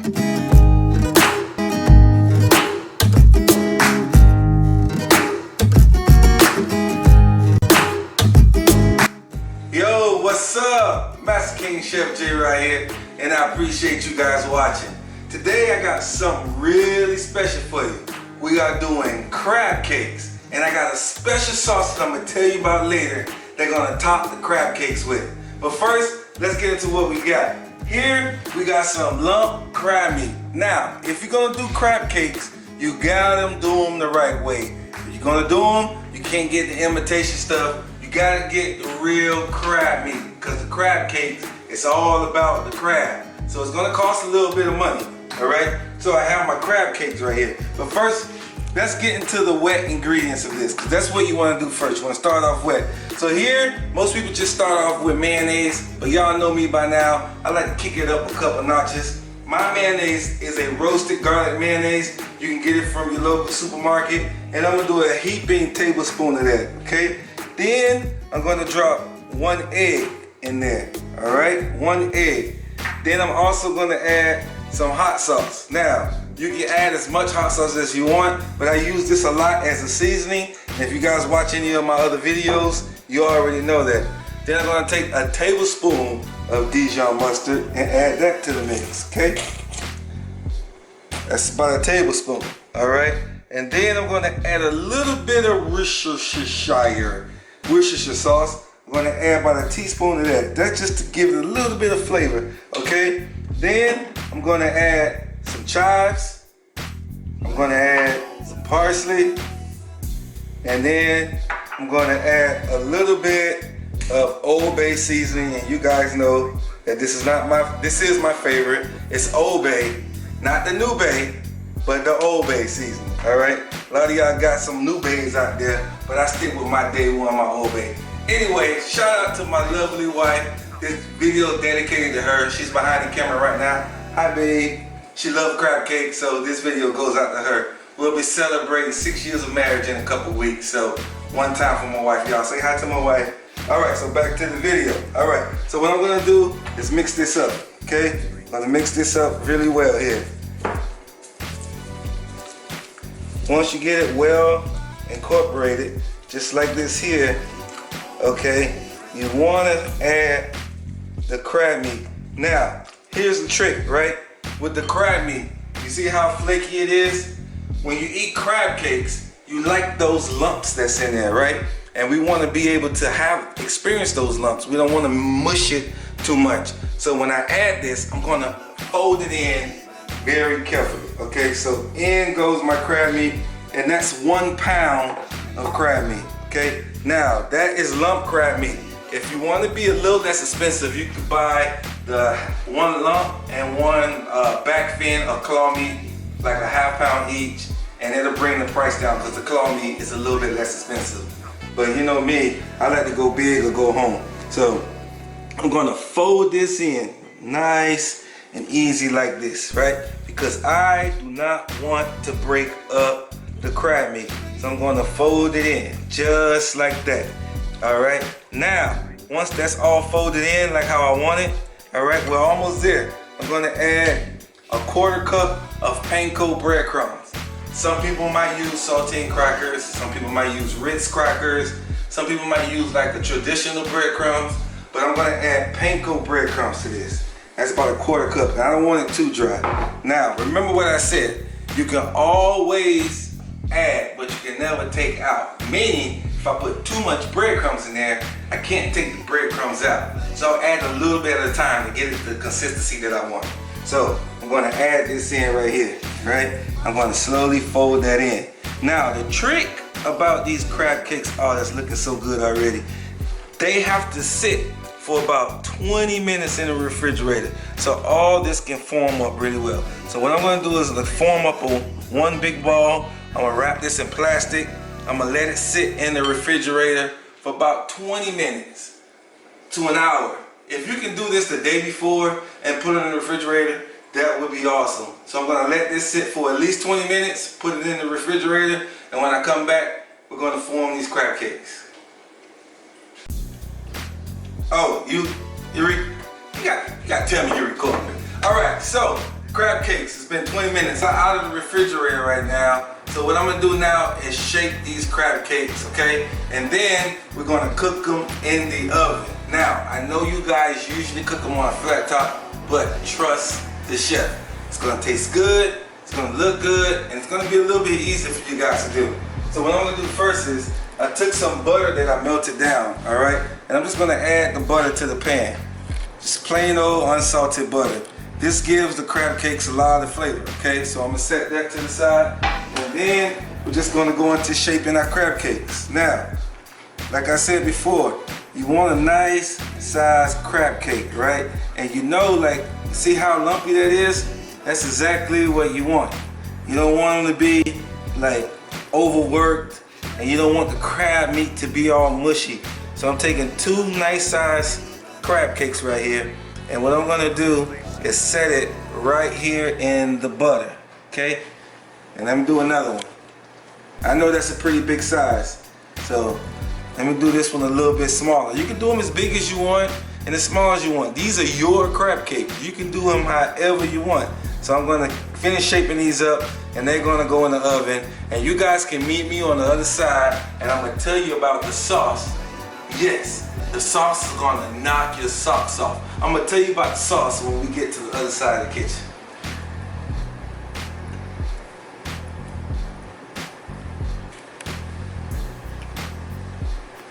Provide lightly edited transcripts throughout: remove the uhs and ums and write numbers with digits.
Yo, what's up? Master King Chef Jerod here, and I appreciate you guys watching. Today I got something really special for you. We are doing crab cakes, and I got a special sauce that I'm gonna tell you about later. They're gonna top the crab cakes with. But first, let's get into what we got. Here, we got some lump crab meat. Now, if you're gonna do crab cakes, you gotta do them the right way. If you're gonna do them, you can't get the imitation stuff. You gotta get the real crab meat, because the crab cakes, it's all about the crab. So it's gonna cost a little bit of money, all right? So I have my crab cakes right here. But first, let's get into the wet ingredients of this, because that's what you wanna do first. You wanna start off wet. So here, most people just start off with mayonnaise, but y'all know me by now. I like to kick it up a couple notches. My mayonnaise is a roasted garlic mayonnaise. You can get it from your local supermarket. And I'm gonna do a heaping tablespoon of that, okay? Then I'm gonna drop 1 egg in there, all right? 1 egg. Then I'm also gonna add some hot sauce. Now, you can add as much hot sauce as you want, but I use this a lot as a seasoning. And if you guys watch any of my other videos, you already know that. Then I'm gonna take a tablespoon of Dijon mustard and add that to the mix, okay? That's about a tablespoon, all right? And then I'm gonna add a little bit of Worcestershire sauce. I'm gonna add about a teaspoon of that. That's just to give it a little bit of flavor, okay? Then I'm gonna add some chives. I'm gonna add some parsley. And then I'm gonna add a little bit of Old Bay seasoning. And you guys know that this is my favorite. It's Old Bay, not the New Bay, but the Old Bay seasoning, all right? A lot of y'all got some New Bays out there, but I stick with my day one, my Old Bay. Anyway, shout out to my lovely wife. This video is dedicated to her. She's behind the camera right now. Hi, babe. She loves crab cakes, so this video goes out to her. We'll be celebrating 6 years of marriage in a couple weeks, so one time for my wife. Y'all say hi to my wife. All right, so back to the video. All right, so what I'm gonna do is mix this up, okay? I'm gonna mix this up really well here. Once you get it well incorporated, just like this here, okay, you wanna add the crab meat. Now, here's the trick, right? With the crab meat, you see how flaky it is? When you eat crab cakes, you like those lumps that's in there, right? And we wanna be able to experience those lumps. We don't wanna mush it too much. So when I add this, I'm gonna fold it in very carefully, okay? So in goes my crab meat, and that's 1 pound of crab meat, okay? Now, that is lump crab meat. If you want to be a little less expensive, you can buy the 1 lump and 1 back fin or claw meat, like a ½ pound each, and it'll bring the price down because the claw meat is a little bit less expensive. But you know me, I like to go big or go home. So I'm gonna fold this in nice and easy like this, right? Because I do not want to break up the crab meat. So I'm gonna fold it in just like that. All right, now, once that's all folded in like how I want it, all right, we're almost there. I'm gonna add a 1/4 cup of panko breadcrumbs. Some people might use saltine crackers, some people might use Ritz crackers, some people might use like the traditional breadcrumbs, but I'm gonna add panko breadcrumbs to this. That's about a 1/4 cup. I don't want it too dry. Now, remember what I said, you can always add, but you can never take out. Meaning, if I put too much breadcrumbs in there, I can't take the breadcrumbs out. So I'll add a little bit at a time to get it the consistency that I want. So I'm gonna add this in right here, right? I'm gonna slowly fold that in. Now the trick about these crab cakes, oh, that's looking so good already. They have to sit for about 20 minutes in the refrigerator. So all this can form up really well. So what I'm gonna do is form up one big ball. I'm gonna wrap this in plastic. I'm gonna let it sit in the refrigerator for about 20 minutes to an hour. If you can do this the day before and put it in the refrigerator, that would be awesome. So I'm gonna let this sit for at least 20 minutes, put it in the refrigerator, and when I come back, we're gonna form these crab cakes. Oh, you gotta tell me you're recording. All right, so crab cakes. It's been 20 minutes. I'm out of the refrigerator right now. So what I'm gonna do now is shake these crab cakes, okay? And then we're gonna cook them in the oven. Now, I know you guys usually cook them on a flat top, but trust the chef. It's gonna taste good, it's gonna look good, and it's gonna be a little bit easier for you guys to do. So what I'm gonna do first is, I took some butter that I melted down, all right? And I'm just gonna add the butter to the pan. Just plain old unsalted butter. This gives the crab cakes a lot of flavor, okay? So I'm gonna set that to the side, and then we're just gonna go into shaping our crab cakes. Now, like I said before, you want a nice size crab cake, right? And you know, like, see how lumpy that is? That's exactly what you want. You don't want them to be like overworked, and you don't want the crab meat to be all mushy. So I'm taking 2 nice size crab cakes right here, and what I'm gonna do is set it right here in the butter, okay? And let me do another one. I know that's a pretty big size, so let me do this one a little bit smaller. You can do them as big as you want and as small as you want. These are your crab cakes. You can do them however you want. So I'm gonna finish shaping these up, and they're gonna go in the oven, and you guys can meet me on the other side, and I'm gonna tell you about the sauce. Yes, the sauce is gonna knock your socks off. I'm gonna tell you about the sauce when we get to the other side of the kitchen.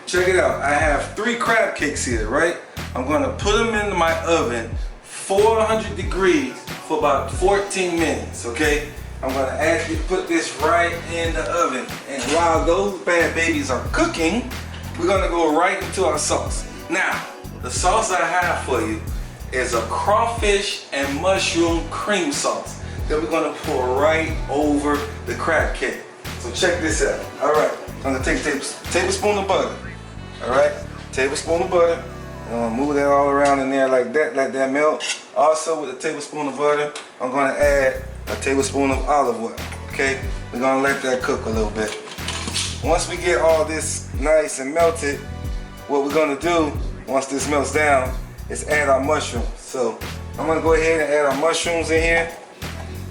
Check it out. I have 3 crab cakes here, right? I'm gonna put them in my oven, 400 degrees for about 14 minutes, okay? I'm gonna actually put this right in the oven. And while those bad babies are cooking, we're gonna go right into our sauce. Now, the sauce I have for you is a crawfish and mushroom cream sauce that we're gonna pour right over the crab cake. So check this out. All right, I'm gonna take a tablespoon of butter. All right, tablespoon of butter. I'm gonna move that all around in there like that, let that melt. Also, with a tablespoon of butter, I'm gonna add a tablespoon of olive oil. Okay, we're gonna let that cook a little bit. Once we get all this nice and melted, what we're gonna do, once this melts down, is add our mushrooms. So I'm gonna go ahead and add our mushrooms in here.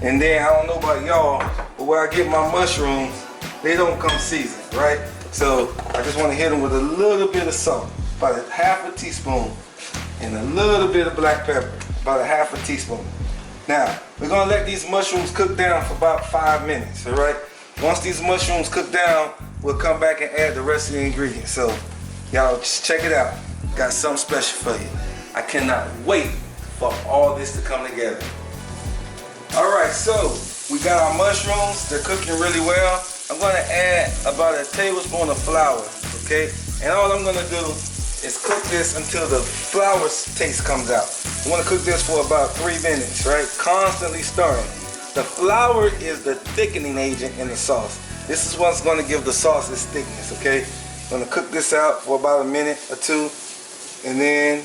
And then, I don't know about y'all, but where I get my mushrooms, they don't come seasoned, right? So I just wanna hit them with a little bit of salt, about a half a teaspoon, and a little bit of black pepper, about a half a teaspoon. Now, we're gonna let these mushrooms cook down for about 5 minutes, all right? Once these mushrooms cook down, we'll come back and add the rest of the ingredients. So, y'all just check it out. Got something special for you. I cannot wait for all this to come together. All right, so we got our mushrooms. They're cooking really well. I'm gonna add about a tablespoon of flour, okay? And all I'm gonna do is cook this until the flour taste comes out. You wanna cook this for about 3 minutes, right? Constantly stirring. The flour is the thickening agent in the sauce. This is what's gonna give the sauce its thickness, okay? I'm gonna cook this out for about a minute or 2, and then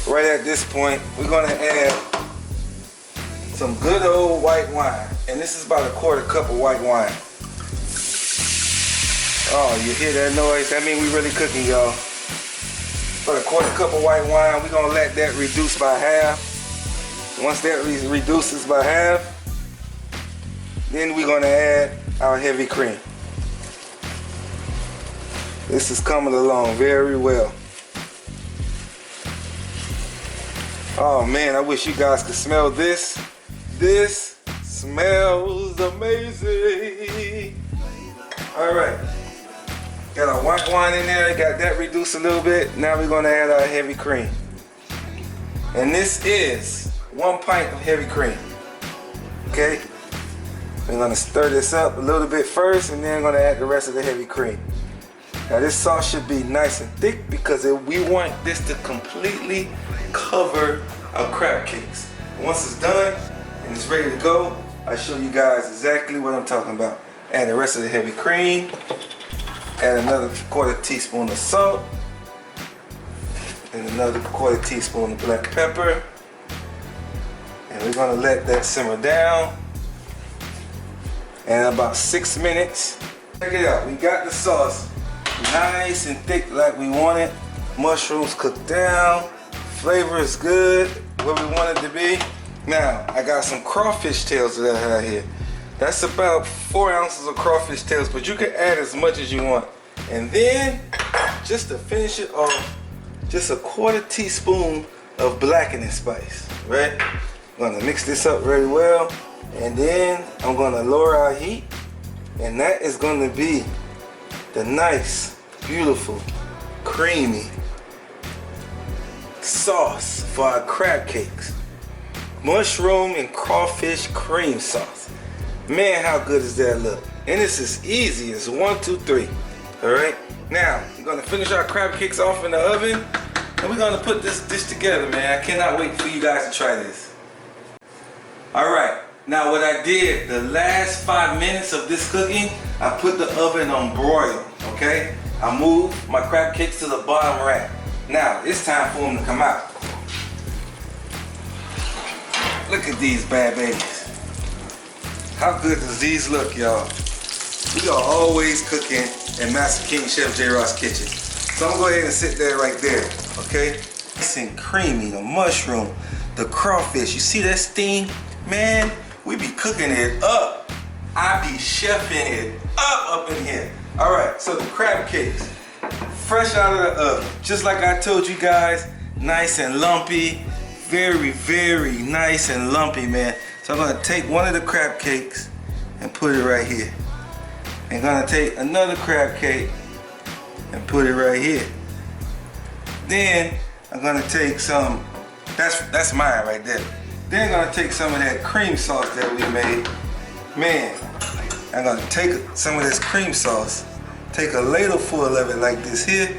right at this point, we're gonna add some good old white wine. And this is about a 1/4 cup of white wine. Oh, you hear that noise? That means we really cooking, y'all. About a 1/4 cup of white wine. We're gonna let that reduce by half. Once that reduces by half, then we're gonna add our heavy cream. This is coming along very well. Oh man, I wish you guys could smell this. This smells amazing. All right, got our white wine in there, got that reduced a little bit. Now we're gonna add our heavy cream. And this is 1 pint of heavy cream, okay? We're gonna stir this up a little bit first, and then I'm gonna add the rest of the heavy cream. Now this sauce should be nice and thick because we want this to completely cover our crab cakes. And once it's done and it's ready to go, I'll show you guys exactly what I'm talking about. Add the rest of the heavy cream, add another 1/4 teaspoon of salt, and another 1/4 teaspoon of black pepper. And we're gonna let that simmer down. And about 6 minutes, check it out, we got the sauce nice and thick like we want it. Mushrooms cooked down, flavor is good, where we want it to be. Now, I got some crawfish tails that I have here. That's about 4 ounces of crawfish tails, but you can add as much as you want. And then, just to finish it off, just a 1/4 teaspoon of blackening spice, right? I'm gonna mix this up very well, and then I'm gonna lower our heat, and that is gonna be the nice, beautiful, creamy sauce for our crab cakes. Mushroom and crawfish cream sauce. Man, how good does that look? And it's as easy as 1, 2, 3. All right, now we're gonna finish our crab cakes off in the oven, and we're gonna put this dish together, man. I cannot wait for you guys to try this. All right, now what I did, the last 5 minutes of this cooking, I put the oven on broil, okay? I moved my crab cakes to the bottom rack. Now, it's time for them to come out. Look at these bad babies. How good does these look, y'all? We are always cooking in Master King Chef Jerod's kitchen. So I'm gonna go ahead and sit there right there, okay? Nice and creamy, the mushroom, the crawfish. You see that steam? Man, we be cooking it up. I be chefing it up in here. All right, so the crab cakes, fresh out of the oven. Just like I told you guys, nice and lumpy. Very, very nice and lumpy, man. So I'm gonna take one of the crab cakes and put it right here. I'm gonna take another crab cake and put it right here. Then I'm gonna take some, that's mine right there. Then I'm gonna take some of that cream sauce that we made. Man, I'm gonna take some of this cream sauce, take a ladle full of it like this here.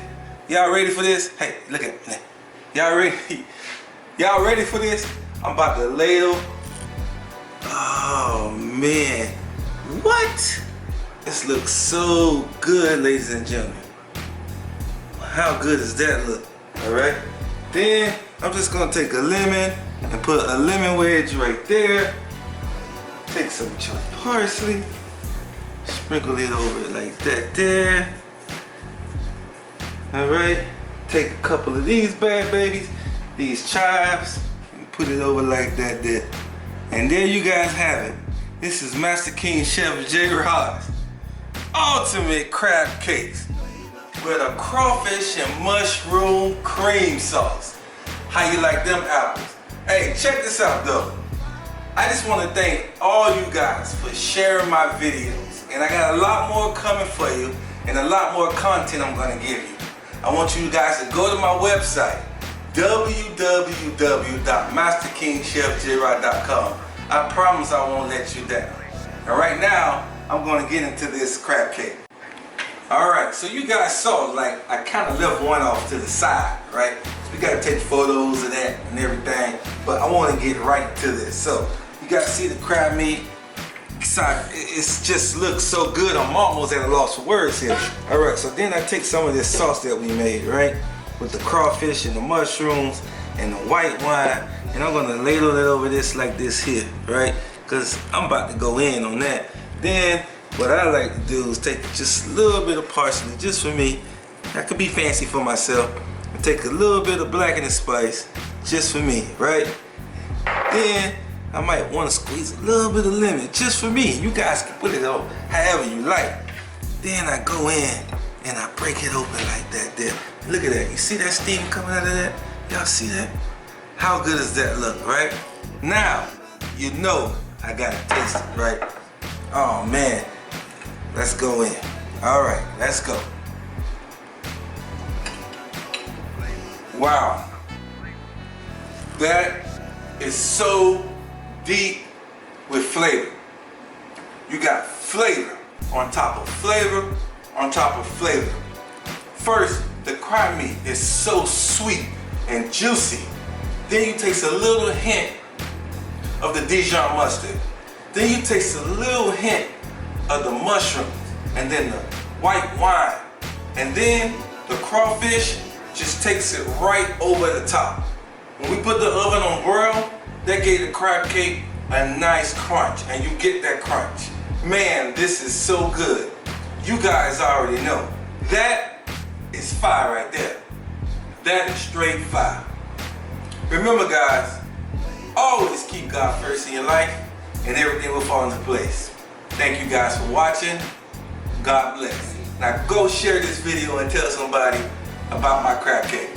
Y'all ready for this? Hey, look at me. Y'all ready? Y'all ready for this? I'm about to ladle. Oh man, what? This looks so good, ladies and gentlemen. How good does that look? All right. Then I'm just gonna take a lemon and put a lemon wedge right there. Take some chopped parsley, sprinkle it over it like that there. All right. Take a couple of these bad babies, these chives, and put it over like that there. And there you guys have it. This is Master King Chef Jerod's ultimate crab cakes with a crawfish and mushroom cream sauce. How you like them apples? Hey, check this out though. I just want to thank all you guys for sharing my videos. And I got a lot more coming for you and a lot more content I'm going to give you. I want you guys to go to my website, www.masterkingchefjerod.com. I promise I won't let you down. And right now, I'm going to get into this crab cake. Alright, so you guys saw, like, I kind of left one off to the side, right? So we got to take photos of that and everything, but I want to get right to this. So, you guys see the crab meat? It just looks so good, I'm almost at a loss for words here. Alright, so then I take some of this sauce that we made, right? With the crawfish and the mushrooms and the white wine, and I'm gonna ladle it over this like this here, right? Because I'm about to go in on that. Then what I like to do is take just a little bit of parsley, just for me. That could be fancy for myself. And take a little bit of blackening spice, just for me, right? Then I might want to squeeze a little bit of lemon, just for me. You guys can put it on however you like. Then I go in and I break it open like that there. Look at that. You see that steam coming out of that? Y'all see that? How good does that look, right? Now, you know I gotta taste it, right? Oh man, let's go in. All right, let's go. Wow, that is so deep with flavor. You got flavor on top of flavor on top of flavor. First, the crab meat is so sweet and juicy. Then you taste a little hint of the Dijon mustard. Then you taste a little hint of the mushrooms, and then the white wine. And then the crawfish just takes it right over the top. When we put the oven on broil, that gave the crab cake a nice crunch, and you get that crunch. Man, this is so good. You guys already know. That is fire right there. That is straight fire. Remember guys, always keep God first in your life and everything will fall into place. Thank you guys for watching. God bless. Now go share this video and tell somebody about my crab cake.